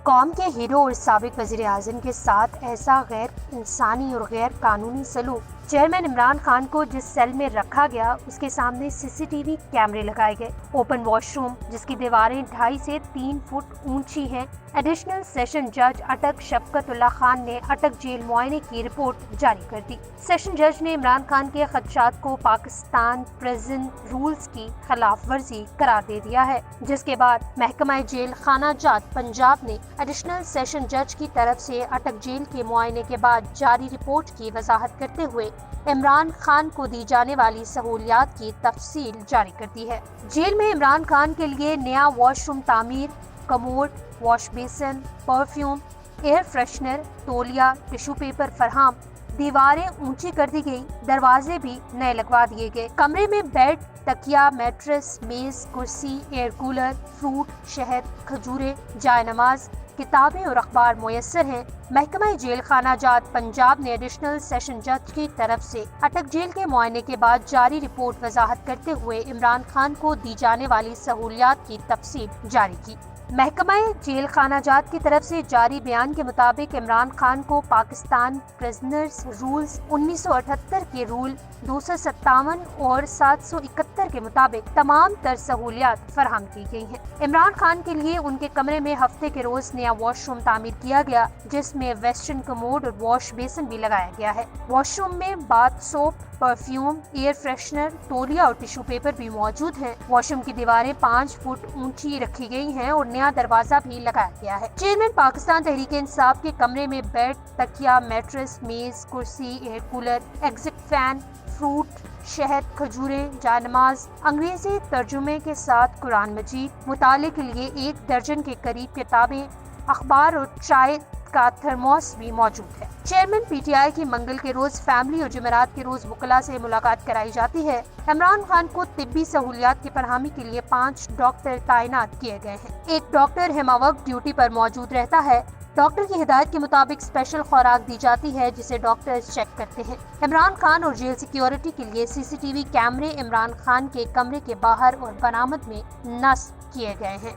قوم کے ہیرو اور سابق وزیر اعظم کے ساتھ ایسا غیر انسانی اور غیر قانونی سلوک۔ چیئرمین عمران خان کو جس سیل میں رکھا گیا اس کے سامنے CCTV کیمرے لگائے گئے۔ اوپن واش روم جس کی دیواریں 2.5 سے 3 فٹ اونچی ہیں۔ ایڈیشنل سیشن جج اٹک شفقت اللہ خان نے اٹک جیل معائنے کی رپورٹ جاری کر دی۔ سیشن جج نے عمران خان کے خدشات کو پاکستان پریزن رولز کی خلاف ورزی قرار دے دیا ہے، جس کے بعد محکمہ جیل خانہ جات پنجاب نے ایڈیشنل سیشن جج کی طرف سے اٹک جیل کے معائنے کے بعد جاری رپورٹ کی وضاحت کرتے ہوئے عمران خان کو دی جانے والی سہولیات کی تفصیل جاری کر دی ہے۔ جیل میں عمران خان کے لیے نیا واش روم تعمیر، commode, wash basin, perfume, air freshener, تولیہ، ٹشو پیپر فراہم، دیواریں اونچی کر دی گئی، دروازے بھی نئے لگوا دیے گئے۔ کمرے میں بیڈ، تکیا، میٹرس، میز، کرسی، ایئر کولر، فروٹ، شہد، کھجوریں، جائے نماز، کتابیں اور اخبار میسر ہیں۔ محکمہ جیل خانہ جات پنجاب نے ایڈیشنل سیشن جج کی طرف سے اٹک جیل کے معائنے کے بعد جاری رپورٹ وضاحت کرتے ہوئے عمران خان کو دی جانے والی سہولیات کی تفصیل جاری کی۔ محکمہ جیل خانہ جات کی طرف سے جاری بیان کے مطابق عمران خان کو پاکستان پرزنرز رولز 1978 کے رول 257 اور 771 کے مطابق تمام تر سہولیات فراہم کی گئی ہیں۔ عمران خان کے لیے ان کے کمرے میں ہفتے کے روز نیا واش روم تعمیر کیا گیا، جس میں ویسٹرن کموڈ اور واش بیسن بھی لگایا گیا ہے۔ واش روم میں bath soap, perfume, air freshener, تولیہ اور ٹشو پیپر بھی موجود ہیں۔ واش روم کی دیواریں 5 فٹ اونچی رکھی گئی ہیں اور نیا دروازہ بھی لگایا گیا ہے۔ چیئرمین پاکستان تحریک انصاف کے کمرے میں بیڈ، تکیا، میٹرس، میز، کرسی، air cooler, exhaust fan, fruit, شہد، کھجوریں، جائے نماز، انگریزی ترجمے کے ساتھ قرآن مجید، مطالعے کے لیے 1 درجن کے قریب کتابیں، اخبار اور چائے کا تھرموس بھی موجود ہے۔ چیئرمین PTI کی منگل کے روز فیملی اور جمعرات کے روز وکلاء سے ملاقات کرائی جاتی ہے۔ عمران خان کو طبی سہولیات کی فراہمی کے لیے 5 ڈاکٹر تعینات کیے گئے ہیں۔ ایک ڈاکٹر ہمہ وقت ڈیوٹی پر موجود رہتا ہے۔ ڈاکٹر کی ہدایت کے مطابق اسپیشل خوراک دی جاتی ہے، جسے ڈاکٹرز چیک کرتے ہیں۔ عمران خان اور جیل سیکیورٹی کے لیے CCTV کیمرے عمران خان کے کمرے کے باہر اور برآمد میں نصب کیے گئے ہیں۔